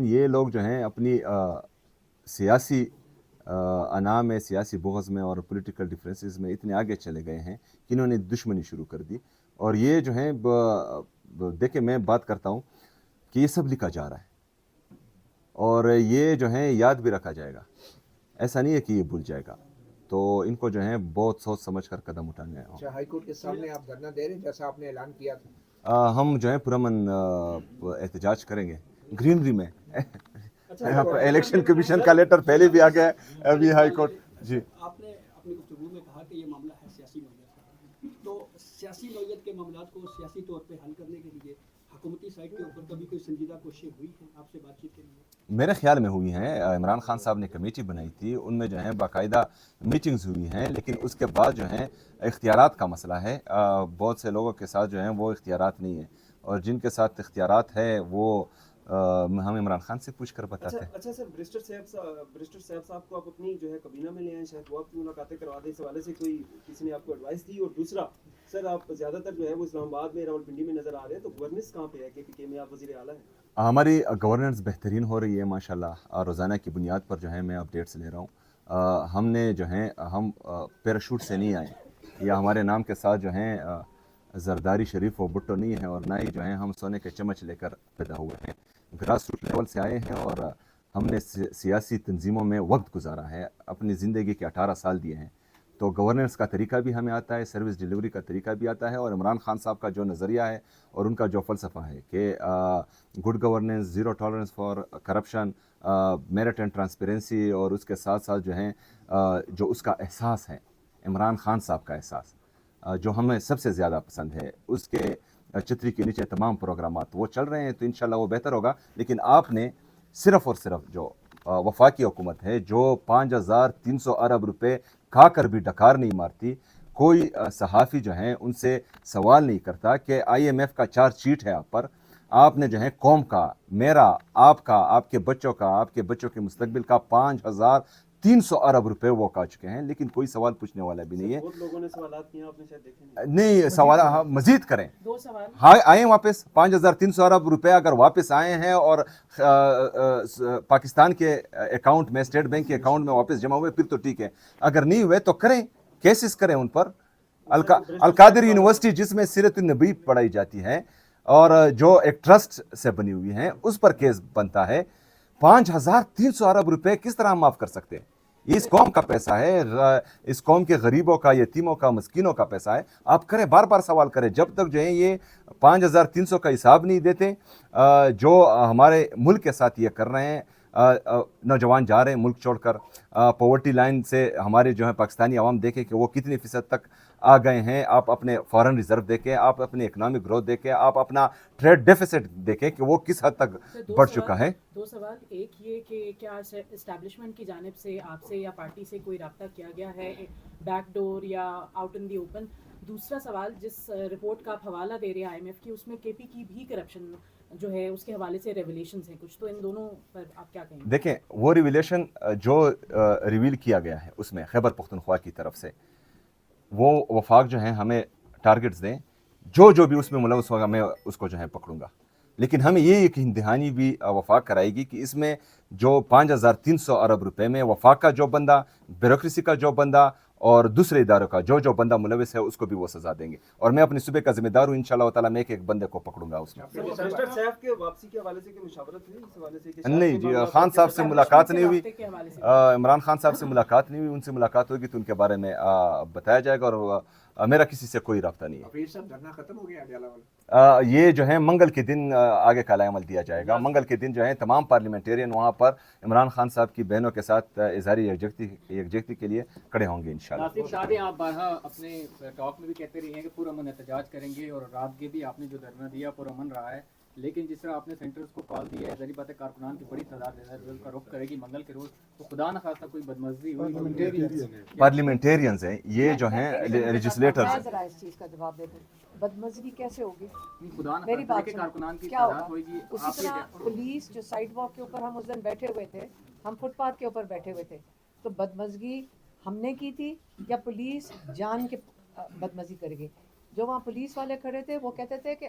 یہ لوگ جو ہیں اپنی سیاسی انا میں، سیاسی بغض میں اور پولیٹیکل ڈفرینسز میں اتنے آگے چلے گئے ہیں کہ انہوں نے دشمنی شروع کر دی. اور یہ جو ہیں دیکھیں میں بات کرتا ہوں کہ یہ سب لکھا جا رہا ہے اور یہ جو ہیں یاد بھی رکھا جائے گا. ایسا نہیں ہے کہ یہ بھول جائے گا. تو ان کو جو ہیں بہت سوچ سمجھ کر قدم اٹھانے ہوں. اچھا، ہائی کورٹ کے سامنے آپ دھرنا دے رہے ہیں جیسا آپ نے اعلان کیا تھا؟ ہم جو ہے پرامن احتجاج کریں گے گرینری میں. الیکشن کمیشن کا لیٹر پہلے بھی آ گیا ہے ابھی ہائی کورٹ. جی آپ نے اپنی گفتگو میں کہا کہ یہ معاملہ ہے سیاسی نوعیت کا، تو سیاسی نوعیت کے معاملات کو سیاسی طور پہ حل کرنے کے لیے حکومتی سائٹ کے اوپر کبھی کوئی سنجیدہ کوششیں ہوئی ہیں آپ سے بات چیت کے لیے؟ میرے خیال میں ہوئی ہیں. عمران خان صاحب نے کمیٹی بنائی تھی، ان میں جو ہیں باقاعدہ میٹنگز ہوئی ہیں، لیکن اس کے بعد جو ہیں اختیارات کا مسئلہ ہے. بہت سے لوگوں کے ساتھ جو ہیں وہ اختیارات نہیں ہیں، اور جن کے ساتھ اختیارات ہے وہ ہم عمران خان سے پوچھ کر بتاتے ہیں. اچھا سر، برسٹر صاحب صاحب کو آپ اپنی جو ہے کابینہ میں لے آئیں، شاید وہ آپ کی ملاقاتیں کروا دیں. اس حوالے سے کوئی کسی نے آپ کو ایڈوائس دی؟ اور دوسرا سر، آپ زیادہ تر جو ہے وہ اسلام آباد میں، راولپنڈی میں نظر آ رہے ہیں، تو گورننس کہاں پہ ہے کہ پی میں آپ وزیر اعلیٰ ہیں؟ ہماری گورننس بہترین ہو رہی ہے ماشاءاللہ. روزانہ کی بنیاد پر جو ہے میں اپڈیٹس لے رہا ہوں. ہم نے جو ہیں ہم پیراشوٹ سے نہیں آئے، یا ہمارے نام کے ساتھ جو ہیں زرداری شریف و بھٹو نہیں ہے، اور نہ ہی جو ہیں ہم سونے کے چمچ لے کر پیدا ہوئے ہیں. گراس روٹ لیول سے آئے ہیں، اور ہم نے سیاسی تنظیموں میں وقت گزارا ہے، اپنی زندگی کے 18 سال دیے ہیں. تو گورننس کا طریقہ بھی ہمیں آتا ہے، سروس ڈیلیوری کا طریقہ بھی آتا ہے. اور عمران خان صاحب کا جو نظریہ ہے اور ان کا جو فلسفہ ہے کہ good governance, zero tolerance for corruption, merit and transparency, اور اس کے ساتھ ساتھ جو ہیں جو اس کا احساس ہے، عمران خان صاحب کا احساس جو ہمیں سب سے زیادہ پسند ہے، اس کے چھتری کے نیچے تمام پروگرامات وہ چل رہے ہیں. تو انشاءاللہ وہ بہتر ہوگا. لیکن آپ نے صرف اور صرف جو وفاقی حکومت ہے جو 5300 ارب روپے کھا کر بھی ڈکار نہیں مارتی، کوئی صحافی جو ہیں ان سے سوال نہیں کرتا کہ آئی ایم ایف کا چارج شیٹ ہے آپ پر، آپ نے جو ہے قوم کا، میرا، آپ کا، آپ کے بچوں کا، آپ کے بچوں کے مستقبل کا 5300 ارب روپے وہ کھا چکے ہیں، لیکن کوئی سوال پوچھنے والا بھی نہیں ہے. بہت لوگوں نے سوالات کیے، آپ نے شاید دیکھے نہیں سوال مزید کریں. دو سوال ہاں آئیں واپس. 5300 ارب روپے اگر واپس آئے ہیں اور پاکستان کے اکاؤنٹ میں، اسٹیٹ بینک کے اکاؤنٹ میں واپس جمع ہوئے، پھر تو ٹھیک ہے. اگر نہیں ہوئے تو کریں، کیسز کریں ان پر. القادر یونیورسٹی جس میں سیرت النبی پڑھائی جاتی ہے اور جو ایک ٹرسٹ سے بنی ہوئی ہیں، اس پر کیس بنتا ہے. 5300 ارب روپے کس طرح ہم معاف کر سکتے ہیں؟ یہ اس قوم کا پیسہ ہے، اس قوم کے غریبوں کا، یتیموں کا، مسکینوں کا پیسہ ہے. آپ کریں، بار بار سوال کریں. جب تک جو ہے یہ 5300 کا حساب نہیں دیتے، جو ہمارے ملک کے ساتھ یہ کر رہے ہیں، نوجوان جا رہے ہیں ملک چھوڑ کر. پاورٹی لائن سے ہمارے جو ہے پاکستانی عوام دیکھیں کہ وہ کتنی فیصد تک آ گئے ہیں. آپ اپنے فارن ریزرو دیکھیں، آپ اپنے اکنامک گروتھ دیکھیں، آپ اپنا ٹریڈ ڈیفیسٹ دیکھیں کہ وہ کس حد تک بڑھ چکا ہے. دو سوال. ایک یہ کہ کیا اسٹیبلشمنٹ کی جانب سے آپ سے یا پارٹی سے کوئی رابطہ کیا گیا ہے بیک ڈور یا آؤٹ ان دی اوپن؟ دوسرا سوال، جس رپورٹ کا آپ حوالہ دے رہے ہیں آئی ایم ایف کی، اس میں کے پی کی بھی کرپشن جو ہے اس کے حوالے سے ریویلیشنز ہیں کچھ، تو ان دونوں پر آپ کیا کہیں گے؟ دیکھیں وہ ریویلیشن جو ریویل کیا گیا ہے اس میں خیبر پختونخوا کی طرف سے، وہ وفاق جو ہیں ہمیں ٹارگٹس دیں، جو بھی اس میں ملوث ہوگا میں اس کو جو ہے پکڑوں گا. لیکن ہمیں یہ یقین دہانی بھی وفاق کرائے گی کہ اس میں جو 5300 ارب روپے میں وفاق کا جو بندہ، بیوروکریسی کا جو بندہ اور دوسرے اداروں کا جو بندہ ملوث ہے، اس کو بھی وہ سزا دیں گے. اور میں اپنی صوبے کا ذمہ دار ہوں، انشاءاللہ تعالیٰ میں ایک بندے کو پکڑوں گا اس میں. برسٹر صاحب کے واپسی کے حوالے سے کوئی مشاورت ہوئی اس حوالے سے کہ نہیں جی، خان صاحب سے ملاقات نہیں ہوئی، عمران خان صاحب سے ملاقات نہیں ہوئی. ان سے ملاقات ہوگی تو ان کے بارے میں بتایا جائے گا. اور میرا کسی سے کوئی رابطہ نہیں ہے. افیر صاحب دھرنا ختم ہو گیا اڈیالہ والا؟ یہ جو ہے منگل کے دن آگے کا عمل دیا جائے گا. منگل کے دن جو ہے تمام پارلیمنٹیرین وہاں پر عمران خان صاحب کی بہنوں کے ساتھ اظہار یکجہتی کے لیے کھڑے ہوں گے انشاءاللہ. ناصر صاحب، آپ بارہا اپنے ٹاک میں بھی کہتے رہے ہیں کہ پرامن احتجاج کریں گے، اور رات کے بھی آپ نے جو دھرنا دیا پرامن رہا ہے. لیکن جس طرح آپ نے سینٹرز کو کال دیا ہے، ظاہر بات ہے کارکنان کی بڑی تعداد کا رخ کرے گی منگل کے روز، تو خدا نہ خواستہ کوئی بدمزی ہوئی. پارلیمنٹیرینز ہیں یہ جو ہیں لیجسلیٹرز. ذرا اس چیز کا جواب دے دیں، بدمزگی کیسے ہوگی؟ خدا نہ میری خواستہ بات کہ کارکنان کی کیا تعداد ہوگا؟ ہوئے گی. اسی طرح پولیس جو سائڈ واک کے اوپر ہم اس دن بیٹھے ہوئے تھے، ہم فٹ پاتھ کے اوپر بیٹھے ہوئے تھے، تو بدمزگی ہم نے کی تھی یا پولیس جان کے بدمزگی کرے گی؟ جو وہاں پولیس والے کھڑے تھے وہ کہتے تھے کہ